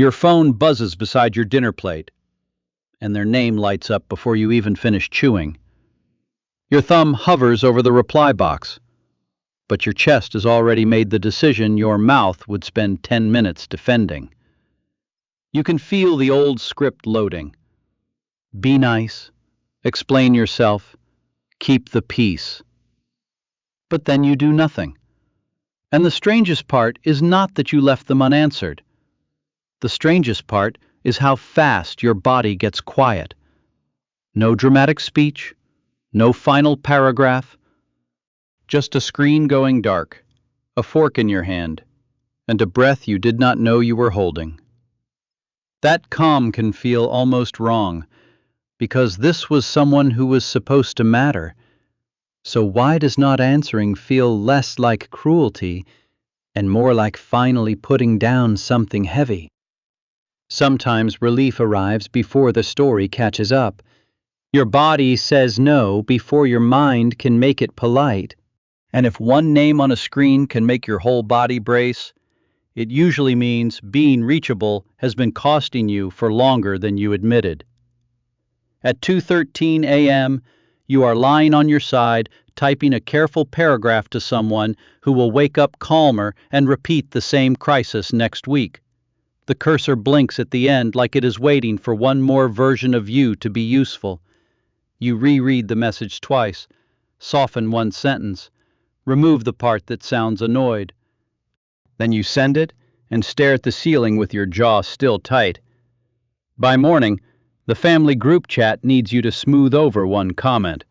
Your phone buzzes beside your dinner plate, and their name lights up before you even finish chewing. Your thumb hovers over the reply box, but your chest has already made the decision your mouth would spend 10 minutes defending. You can feel the old script loading. Be nice, explain yourself, keep the peace. But then you do nothing. And the strangest part is not that you left them unanswered. The strangest part is how fast your body gets quiet. No dramatic speech, no final paragraph, just a screen going dark, a fork in your hand, and a breath you did not know you were holding. That calm can feel almost wrong, because this was someone who was supposed to matter. So why does not answering feel less like cruelty and more like finally putting down something heavy? Sometimes relief arrives before the story catches up. Your body says no before your mind can make it polite. And if one name on a screen can make your whole body brace, it usually means being reachable has been costing you for longer than you admitted. At 2:13 a.m., you are lying on your side, typing a careful paragraph to someone who will wake up calmer and repeat the same crisis next week. The cursor blinks at the end like it is waiting for one more version of you to be useful. You reread the message twice, soften one sentence, remove the part that sounds annoyed. Then you send it and stare at the ceiling with your jaw still tight. By morning, the family group chat needs you to smooth over one comment.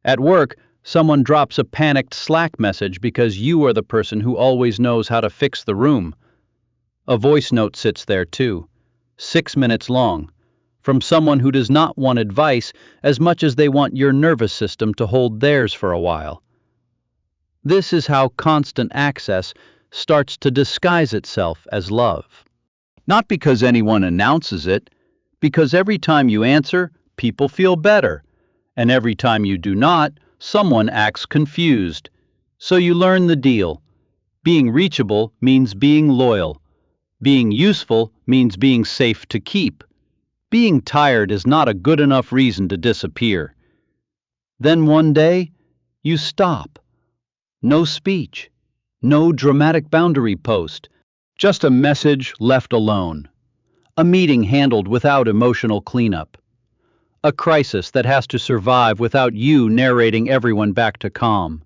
At work, someone drops a panicked Slack message because you are the person who always knows how to fix the room. A voice note sits there too, 6 minutes long, from someone who does not want advice as much as they want your nervous system to hold theirs for a while. This is how constant access starts to disguise itself as love. Not because anyone announces it, because every time you answer, people feel better, and every time you do not, someone acts confused. So you learn the deal. Being reachable means being loyal. Being useful means being safe to keep. Being tired is not a good enough reason to disappear. Then one day, you stop. No speech, no dramatic boundary post, just a message left alone. A meeting handled without emotional cleanup. A crisis that has to survive without you narrating everyone back to calm.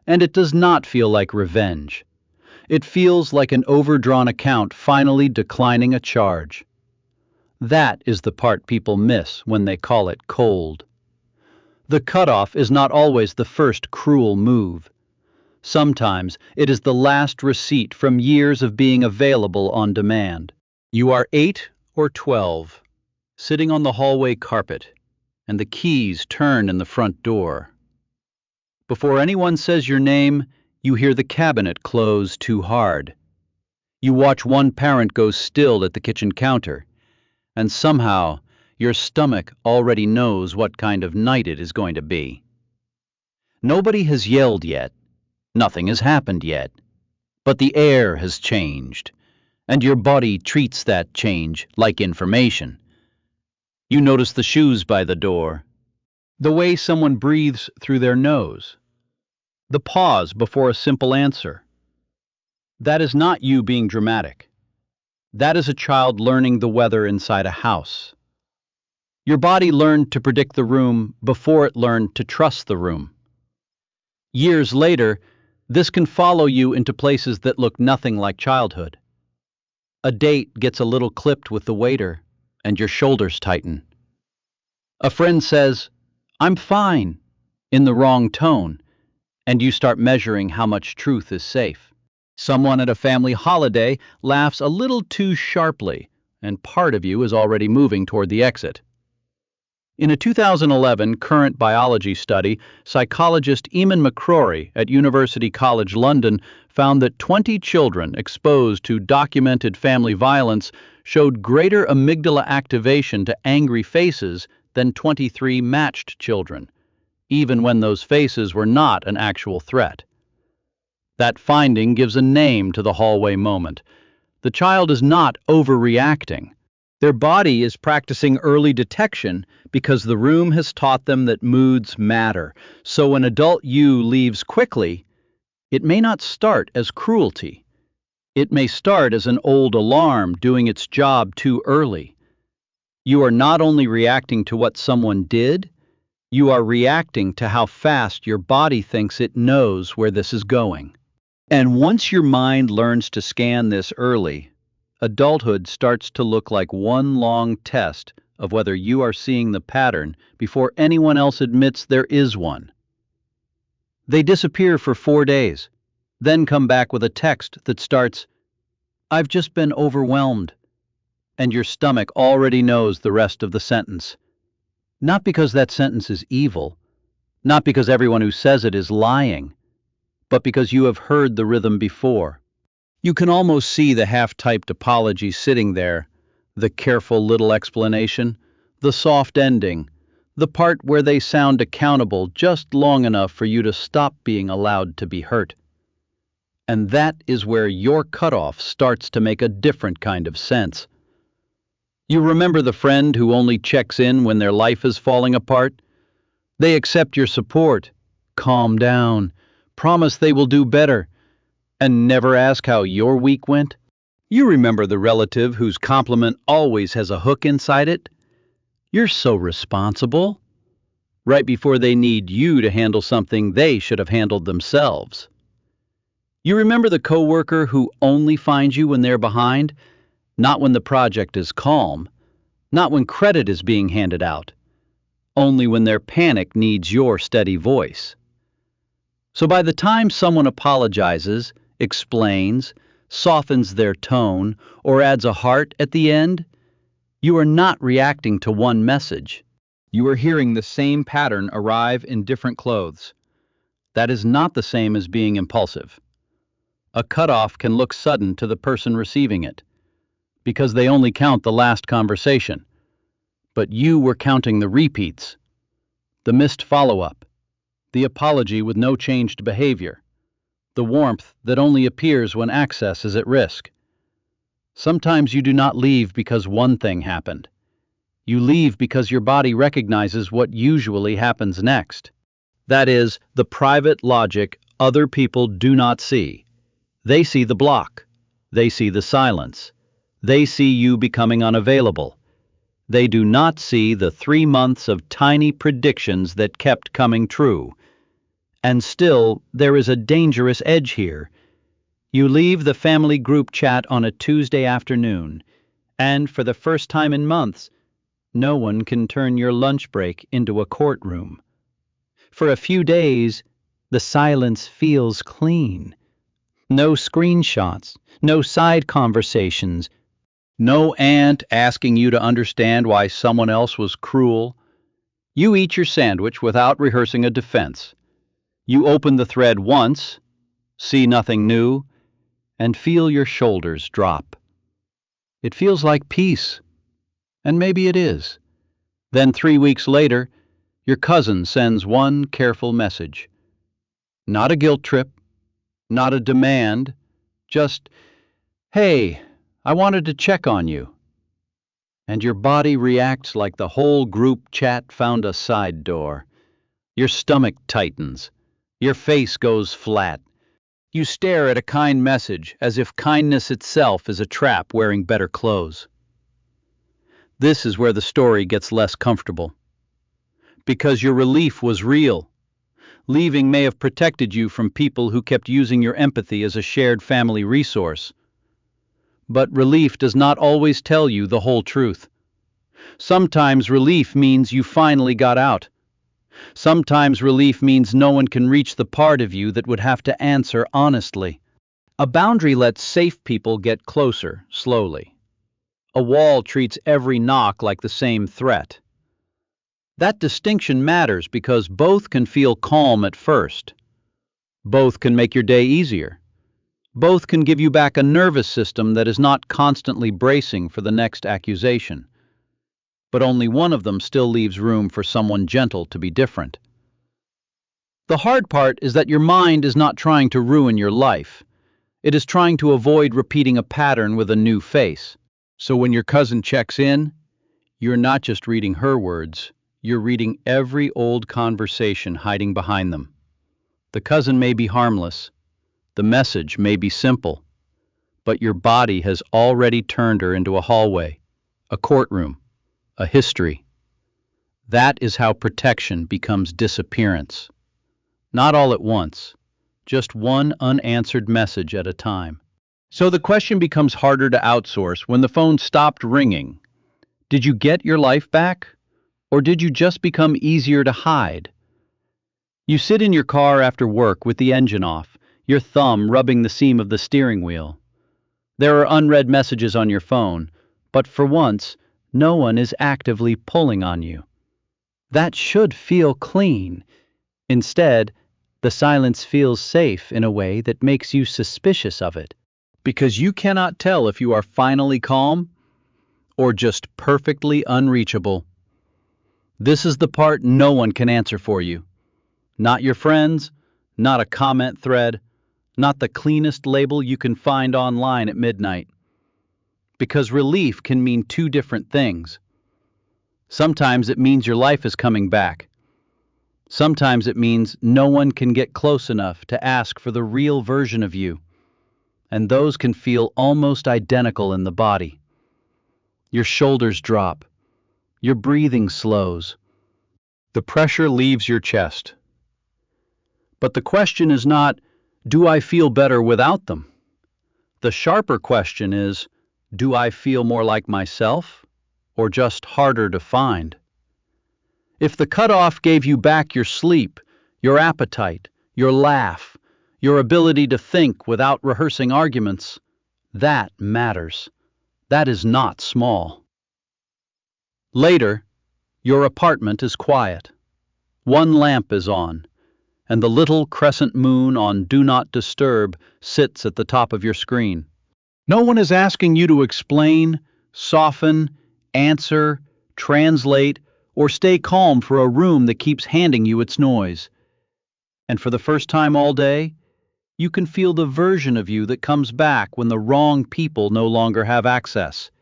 And it does not feel like revenge. It feels like an overdrawn account finally declining a charge. That is the part people miss when they call it cold. The cutoff is not always the first cruel move. Sometimes it is the last receipt from years of being available on demand. You are 8 or 12, sitting on the hallway carpet, and the keys turn in the front door. Before anyone says your name, you hear the cabinet close too hard. You watch one parent go still at the kitchen counter, and somehow your stomach already knows what kind of night it is going to be. Nobody has yelled yet. Nothing has happened yet. But the air has changed, and your body treats that change like information. You notice the shoes by the door, the way someone breathes through their nose, the pause before a simple answer. That is not you being dramatic. That is a child learning the weather inside a house. Your body learned to predict the room before it learned to trust the room. Years later, this can follow you into places that look nothing like childhood. A date gets a little clipped with the waiter, and your shoulders tighten. A friend says, "I'm fine," in the wrong tone, and you start measuring how much truth is safe. Someone at a family holiday laughs a little too sharply, and part of you is already moving toward the exit. In a 2011 current biology study, psychologist Eamon McCrory at University College London found that 20 children exposed to documented family violence showed greater amygdala activation to angry faces than 23 matched children, even when those faces were not an actual threat. That finding gives a name to the hallway moment, The child is not overreacting. Their body is practicing early detection because the room has taught them that moods matter. So when adult you leaves quickly, it may not start as cruelty. It may start as an old alarm doing its job too early. You are not only reacting to what someone did, you are reacting to how fast your body thinks it knows where this is going. And once your mind learns to scan this early, adulthood starts to look like one long test of whether you are seeing the pattern before anyone else admits there is one. They disappear for 4 days, then come back with a text that starts, "I've just been overwhelmed," and your stomach already knows the rest of the sentence. Not because that sentence is evil, not because everyone who says it is lying, but because you have heard the rhythm before. You can almost see the half-typed apology sitting there, the careful little explanation, the soft ending, the part where they sound accountable just long enough for you to stop being allowed to be hurt. And that is where your cutoff starts to make a different kind of sense. You remember the friend who only checks in when their life is falling apart? They accept your support, calm down, promise they will do better, and never ask how your week went? You remember the relative whose compliment always has a hook inside it? "You're so responsible," right before they need you to handle something they should have handled themselves. You remember the coworker who only finds you when they're behind, not when the project is calm, not when credit is being handed out, only when their panic needs your steady voice. So by the time someone apologizes, explains, softens their tone, or adds a heart at the end, you are not reacting to one message. You are hearing the same pattern arrive in different clothes. That is not the same as being impulsive. A cutoff can look sudden to the person receiving it, because they only count the last conversation. But you were counting the repeats, the missed follow-up, the apology with no changed behavior, the warmth that only appears when access is at risk. Sometimes you do not leave because one thing happened. You leave because your body recognizes what usually happens next. That is, the private logic other people do not see. They see the block. They see the silence. They see you becoming unavailable. They do not see the 3 months of tiny predictions that kept coming true. And still, there is a dangerous edge here. You leave the family group chat on a Tuesday afternoon, and for the first time in months, no one can turn your lunch break into a courtroom. For a few days, the silence feels clean. No screenshots, no side conversations, no aunt asking you to understand why someone else was cruel. You eat your sandwich without rehearsing a defense. You open the thread once, see nothing new, and feel your shoulders drop. It feels like peace, and maybe it is. Then 3 weeks later, your cousin sends one careful message. Not a guilt trip, not a demand, just, "Hey, I wanted to check on you." And your body reacts like the whole group chat found a side door. Your stomach tightens. Your face goes flat. You stare at a kind message as if kindness itself is a trap wearing better clothes. This is where the story gets less comfortable. Because your relief was real. Leaving may have protected you from people who kept using your empathy as a shared family resource. But relief does not always tell you the whole truth. Sometimes relief means you finally got out. Sometimes relief means no one can reach the part of you that would have to answer honestly. A boundary lets safe people get closer, slowly. A wall treats every knock like the same threat. That distinction matters because both can feel calm at first. Both can make your day easier. Both can give you back a nervous system that is not constantly bracing for the next accusation. But only one of them still leaves room for someone gentle to be different. The hard part is that your mind is not trying to ruin your life. It is trying to avoid repeating a pattern with a new face. So when your cousin checks in, you're not just reading her words, you're reading every old conversation hiding behind them. The cousin may be harmless, the message may be simple, but your body has already turned her into a hallway, a courtroom, a history. That is how protection becomes disappearance. Not all at once, just one unanswered message at a time. So the question becomes harder to outsource when the phone stopped ringing. Did you get your life back? Or did you just become easier to hide? You sit in your car after work with the engine off, your thumb rubbing the seam of the steering wheel. There are unread messages on your phone, but for once, no one is actively pulling on you. That should feel clean. Instead, the silence feels safe in a way that makes you suspicious of it, because you cannot tell if you are finally calm or just perfectly unreachable. This is the part no one can answer for you. Not your friends, not a comment thread, not the cleanest label you can find online at midnight. Because relief can mean two different things. Sometimes it means your life is coming back. Sometimes it means no one can get close enough to ask for the real version of you. And those can feel almost identical in the body. Your shoulders drop. Your breathing slows. The pressure leaves your chest. But the question is not, do I feel better without them? The sharper question is, do I feel more like myself, or just harder to find? If the cutoff gave you back your sleep, your appetite, your laugh, your ability to think without rehearsing arguments, that matters. That is not small. Later, your apartment is quiet. One lamp is on, and the little crescent moon on Do Not Disturb sits at the top of your screen. No one is asking you to explain, soften, answer, translate, or stay calm for a room that keeps handing you its noise. And for the first time all day, you can feel the version of you that comes back when the wrong people no longer have access.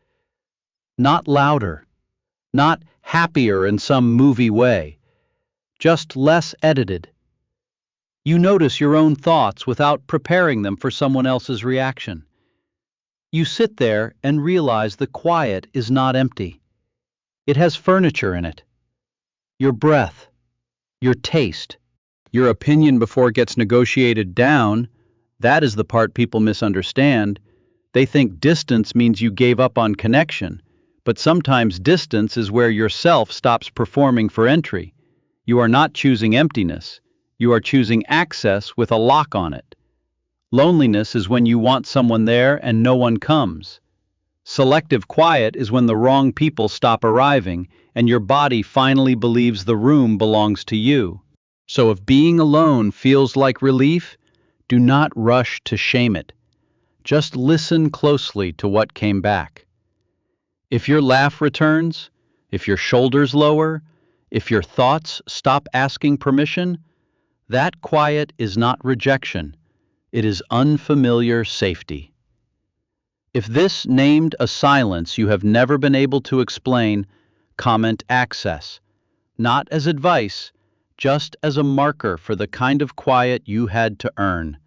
Not louder, not happier in some movie way, just less edited. You notice your own thoughts without preparing them for someone else's reaction. You sit there and realize the quiet is not empty. It has furniture in it. Your breath, your taste, your opinion before it gets negotiated down. That is the part people misunderstand. They think distance means you gave up on connection, but sometimes distance is where yourself stops performing for entry. You are not choosing emptiness. You are choosing access with a lock on it. Loneliness is when you want someone there and no one comes. Selective quiet is when the wrong people stop arriving and your body finally believes the room belongs to you. So if being alone feels like relief, do not rush to shame it. Just listen closely to what came back. If your laugh returns, if your shoulders lower, if your thoughts stop asking permission, that quiet is not rejection. It is unfamiliar safety. If this named a silence you have never been able to explain, comment access, not as advice, just as a marker for the kind of quiet you had to earn.